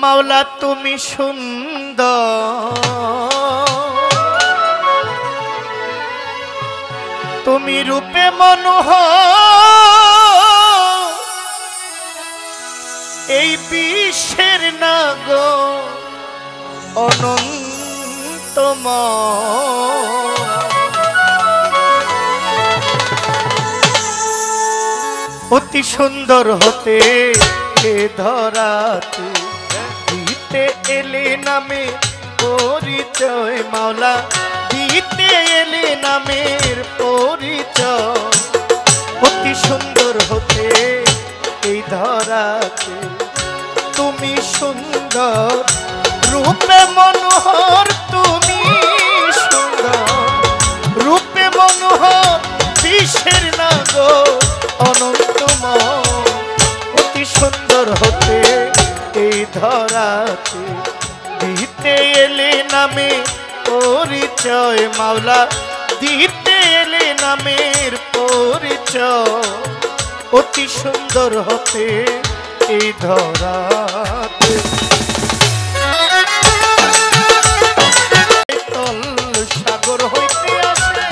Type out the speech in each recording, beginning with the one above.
মাওলা তুমি সুন্দর, তুমি রূপে মনোহর, এই বিশ্বের নাগো অনন্তময়। অতি সুন্দর হতে এ ধরাতে দিতে এলে নামে পরিচয়, মাওলা দিতে এলে নামের পরিচয়। অতি সুন্দর হতে এই ধরাতে তুমি সুন্দর, রূপে মনোহর তুমি সুন্দর, রূপে মনোহর বিশ্বের নাগো অনন্তময়। অতি সুন্দর হতে এই ধরাতে দিতে এলে নামে পরিচয়, মাওলা দিতে এলে নামের পরিচয়। অতি সুন্দর হতে এই ধরাতে তল সাগর হইতে আসে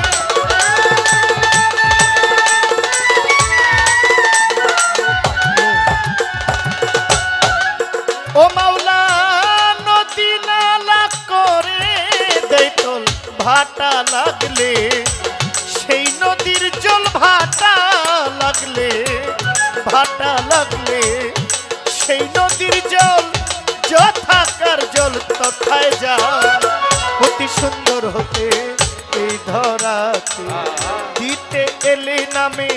ও মাওলা, নদী নালা করে দেয় তল ভাটা লাগলে, সেই নদীর জল ভাটা লাগলে, ভাটা লাগলে সেই নদীর জল যথাকার জল তথায় যায়। অতি সুন্দর হতে এই ধরাতে দিতে এলে নামে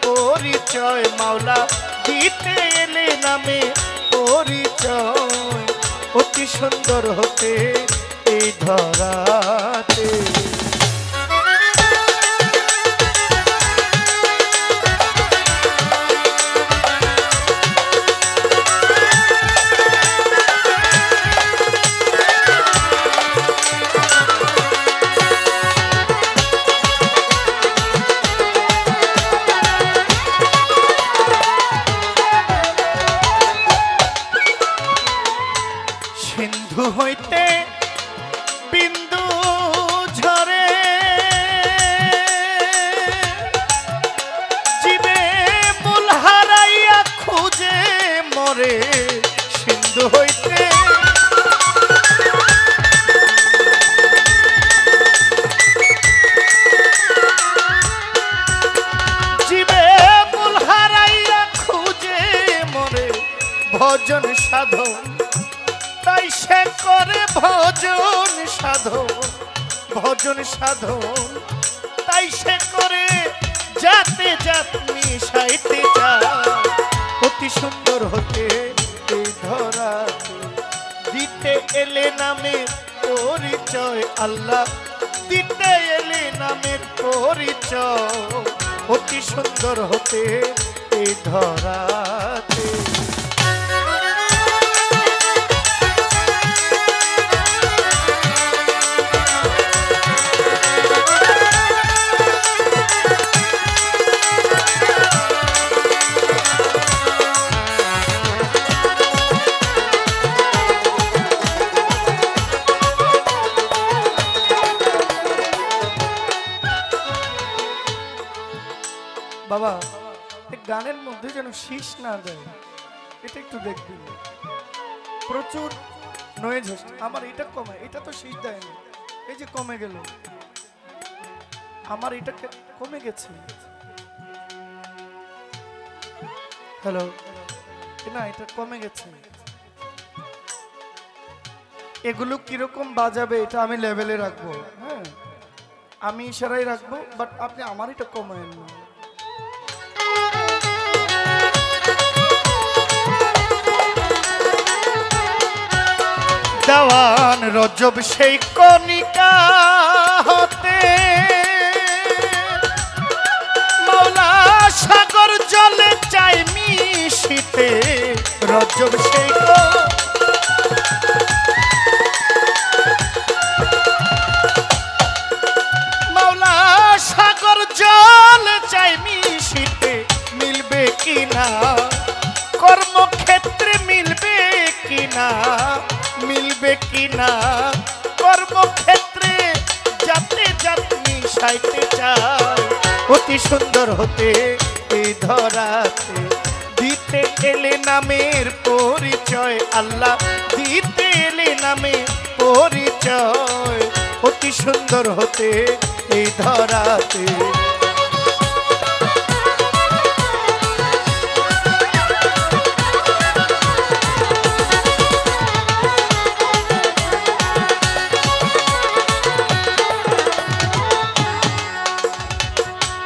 পরিচয়, মাওলা দিতে এলে নামে পরিচয়। অতি সুন্দর হতে এই ধরাতে সিন্ধু হইতে বিন্দু ঝরে, জীবে মূল হারাইয়া খুঁজে মরে। সিন্ধু হইতে জীবে মূল হারাইয়া খুঁজে মরে। ভজন সাধন তাই সে করে ভজন সাধন, ভজন সাধন তাই সে করে যাতে যাত মিশাইতে যায়। অতি সুন্দর হতে এই ধরাতে দিতে এলে নামের পরিচয়, আল্লাহ দিতে এলে নামের পরিচয়। অতি সুন্দর হতে এই ধরাতে বাবা গানের মধ্যে যেন শীষ না দেয়, এটা একটু দেখবি। প্রচুর নয়েজ হচ্ছে, আমার এটা কমে, এটা তো শীষ দেয়নি, এই যে কমে গেল, আমার এটা কমে গেছে। হ্যালো, না এটা কমে গেছে। এগুলো কিরকম বাজাবে এটা আমি লেভেলে রাখবো, হ্যাঁ আমি ইশারায় রাখবো, বাট আপনি আমার এটা কমায়েন না। দেওয়ান রজব সেই কণিকা হতে, মাওলা সাগর জলে চাই মিশিতে। রজব সেই মাওলা সাগর জলে চাই মিশিতে। মিলবে কিনা কর্মক্ষেত্রে, মিলবে কিনা কিনা মিলবে কিনা কর্মক্ষেত্রে যাতে যাতনি সাইতে চায় অতি সুন্দর হতে এই ধরাতে দিতে এলে নামের পরিচয় আল্লাহ দিতে এলে নামের পরিচয় অতি সুন্দর হতে এই ধরাতে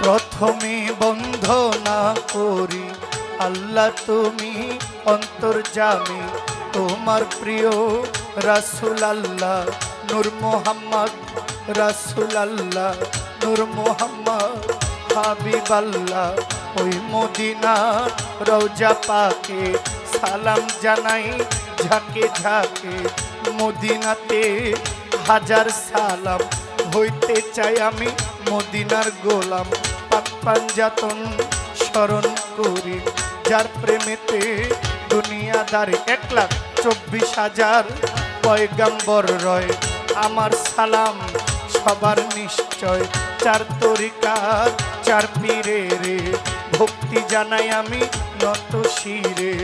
প্রথমে বন্ধনা করি আল্লাহ তুমি অন্তর্যামী তোমার প্রিয় রাসূল আল্লাহ নূর মোহাম্মদ রাসূল আল্লাহ নূর মোহাম্মদ হাবিব আল্লাহ ওই মদিনা রওজা পাকে সালাম জানাই ঝাঁকে ঝাঁকে মদিনাতে হাজার সালাম হইতে চাই আমি মদিনার গোলাম পাক পাঞ্জাতন স্মরণ করি যার প্রেমেতে দুনিয়াদার 1,24,000 পয়গম্বর রয় আমার সালাম সবার নিশ্চয় চার তরিকার চার পীরে রে ভক্তি জানাই আমি নত শিরে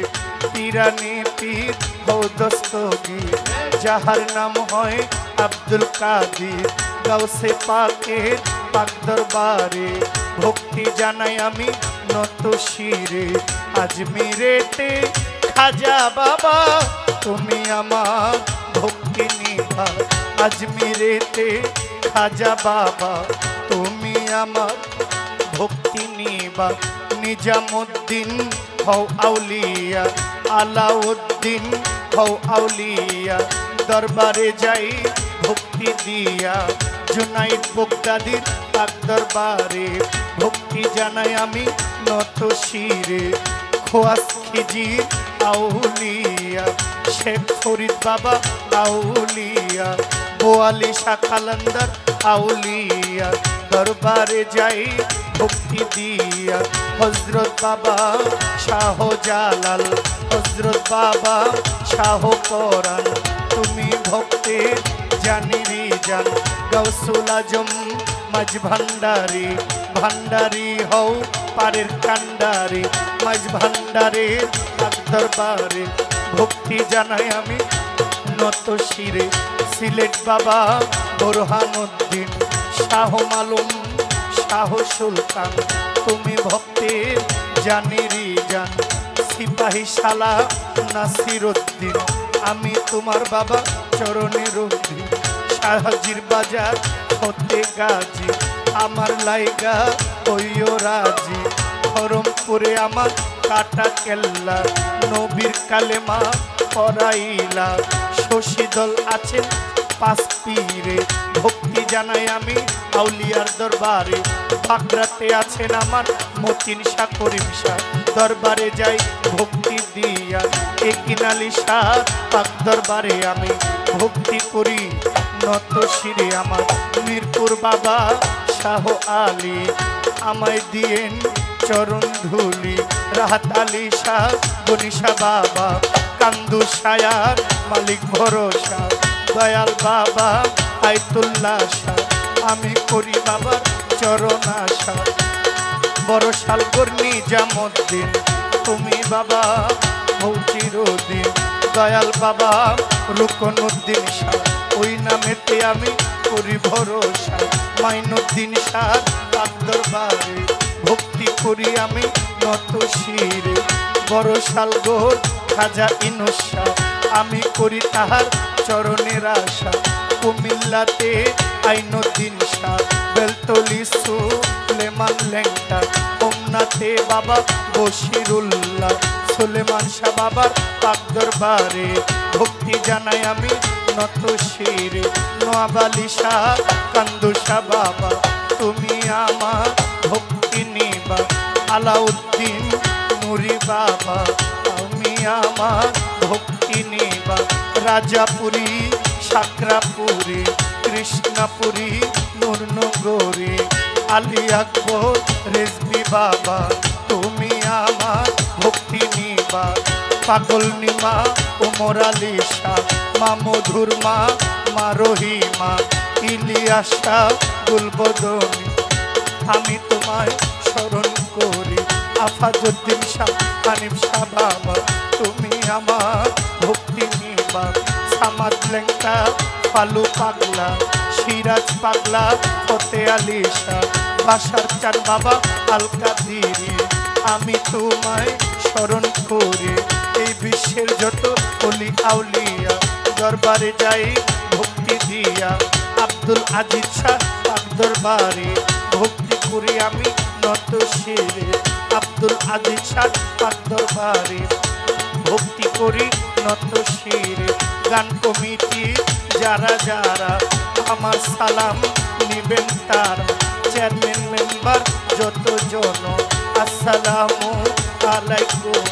পীরানে পীর হও দস্তগীর যাহার নাম হয় আব্দুল কাদির গাউসে পাকের পাক দরবারে ভক্তি জানাই আমি নত শিরে আজমিরেতে খাজা বাবা তুমি আমার ভক্তি নিভা আজমিরেতে খাজা বাবা তুমি আমার ভক্তি নিভা নিজামুদ্দিন হও আউলিয়া আলাউদ্দিন হও আউলিয়া দরবারে যাই ভক্তি দিয়া জুনাইদ বগদাদির পাক দরবারে ভক্তি জানাই আমি নত শিরে খোয়াস খিজির আউলিয়া শেখ ফরিদ বাবা আউলিয়া বোয়ালি শাহ কালান্দার আউলিয়া দরবারে যাই ভক্তি দিয়া হযরত বাবা শাহ জালাল হযরত বাবা শাহ পরাণ তুমি ভক্তের জানিরি জান গাউসুল আজম মাঝ ভান্ডারি ভান্ডারি হও পারের কান্ডারি মাঝ ভান্ডারের পাক দরবারে ভক্তি জানাই আমি নত শিরে সিলেট বাবা বোরহানুদ্দিন শাহ মালুম শাহ সুলতান তুমি ভক্তের জানিরি জান সিপাহী শালা নাসিরউদ্দিন আমি তোমার বাবা চরণের অধীন শাহজির বাজার হতে গাজী আমার লাইগা হইও রাজি ধরমপুরে আমার কাটা কেল্লা নবীর কালেমা পড়াইলা শশীদল আছেন 5 পীরে ভক্তি জানাই আমি আউলিয়ার দরবারে বাগড়াতে আছেন আমার মতিন শাহ করিম শাহ দরবারে যাই ভক্তি দিয়া একিনালি শাহ পাক দরবারে আমি ভক্তি করি নত শিরে আমার মিরপুর বাবা শাহ আলী আমায় দিয়েন চরণ ধুলি রাহাত আলী শাহ গনিশা বাবা কান্দু শায়ার মালিক ভরসা দয়াল বাবা আইতুল্লাহ শাহ আমি করি বাবার চরণ আশা বড়শাল কর্ণী জামুদ্দিন তুমি বাবা হও চিরদিন দয়াল বাবা রুকনুদ্দিন শাহ ওই নামেতে আমি করি ভরসা মাইনুদ্দিন শাহ পাক দরবারে ভক্তি করি আমি নত শিরে বড়শাল গোর খাজা ইনুস শাহ আমি করি তাহার চরণের আশা কুমিল্লাতে আইনুদ্দিন শাহ বেলতলি সুলেমান লেংটা হোমনাথে বাবা বশিরুল্লাহ সুলেমান শাহ বাবার পাক দরবারে ভক্তি জানাই আমি নত শিরে নোয়াবালি শাহ কান্দু শাহ বাবা তুমি আমার ভক্তি নিবা আলাউদ্দিন নুরি বাবা তুমি আমার ভক্তি নিবা রাজাপুরী সাকরাপুরী কৃষ্ণাপুরী নূরনগরী আলী আকবর রেজবি বাবা তুমি আমার ভক্তি নিবা পাগল নিমা অমর আলিশা মা মধুর মা মা রহিমা ইলিয়াসা গুলবদনী আমি তোমায় স্মরণ করি আফাজউদ্দিন শাহ হানিফ শাহ বাবা তুমি আমার ভক্তি নিবা সামাদ লেংটা ফালু পাগলা সিরাজ পাগলা ফতে আলী শাহ বাসার চান বাবা আল কাদিরি আমি তোমায় স্মরণ করি এই বিশ্বের যত অলি আউলিয়া দরবারে যাই ভক্তি দিয়া আব্দুল আজিজ শাহ পাক দরবারে ভক্তি করি আমি নত শিরে আব্দুল আজিজ শাহ পাক দরবারে ভক্তি করি নত শিরে গান কমিটি যারা যারা আমার সালাম নিবেন তারা চেয়ারম্যান মেম্বার যত জন আসসালামু আলাইকুম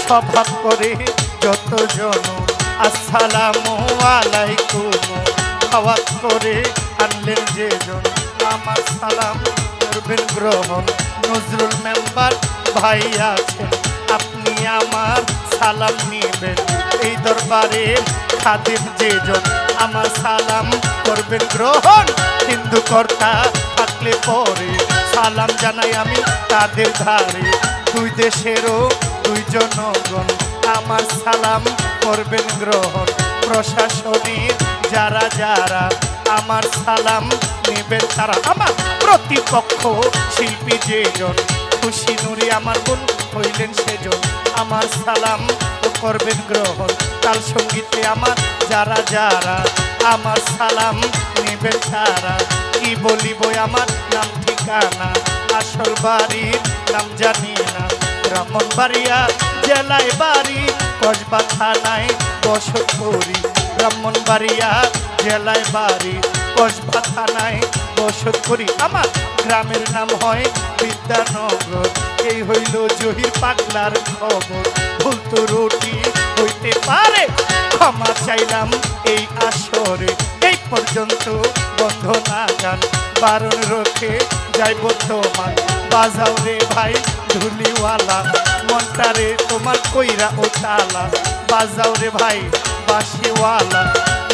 সভা করে যত জন আসসালামু আলাইকুম খাওয়াত করে আনলেন যে জন আমার সালাম করবেন গ্রহণ নজরুল মেম্বার ভাই আছেন আপনি আমার সালাম নিবেন এই দরবারে খাদেম যে জন আমার সালাম করবেন গ্রহণ হিন্দু কর্তা থাকলে পরে সালাম জানাই আমি তাদের ধারে দুই দেশেরও দুই জনগণ আমার সালাম করবেন গ্রহণ প্রশাসনের যারা যারা আমার সালাম নেবেন তারা আমার প্রতিপক্ষ শিল্পী যেজন খুশি নুরি আমার বোন হইলেন সেজন আমার সালাম করবেন গ্রহণ তাল সঙ্গীতে আমার যারা যারা আমার সালাম নেবেন তারা কি বলিব আমার নাম ঠিকানা আসল বাড়ির নাম জানি না ব্রাহ্মণবাড়িয়া জেলায় বাড়ি কসবা থানায় বসত করি ব্রাহ্মণবাড়িয়া জেলায় বাড়ি কসবা থানায় বসত করি আমার গ্রামের নাম হয় বিদ্যানগর এই হইল জহির পাগলার খবর ভুল তো রুটি হইতে পারে ক্ষমা চাইলাম এই আসরে এই পর্যন্ত বন্ধ না গান বারণ রক্ষে যাইব তোমার বাজাও রে ভাই ধুলিওয়ালা মনটারে তোমার কইরা ও তালা বাজাও রে ভাই বাঁশিওয়ালা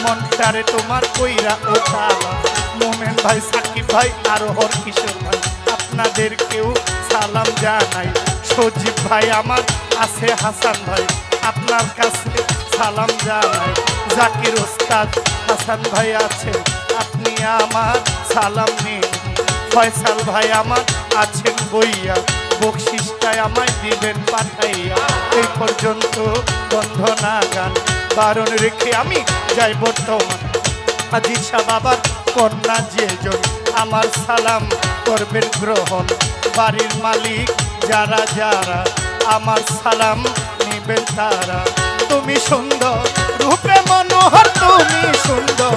মনটারে তোমার কইরা ও তালা মোমেন ভাই সাকিব ভাই আর হর কিশোর ভাই আপনাদের কেউ সালাম জানাই সজীব ভাই আমার আছে হাসান ভাই আপনার কাছে সালাম জানাই জাকির ওস্তাদ হাসান ভাই আছে আপনি আমার সালাম নিন ফয়সাল ভাই আমার আছেন বইয়া বকশিসটাই আমায় দিবেন পাঠাইয়া এই পর্যন্ত বন্ধ না গান বারণ রেখে আমি যাই বর্তমান আজিজ শাহ বাবার কন্যা যেজন আমার সালাম করবেন গ্রহণ বাড়ির মালিক যারা যারা আমার সালাম নিবেন তারা তুমি সুন্দর রূপে মনোহর তুমি সুন্দর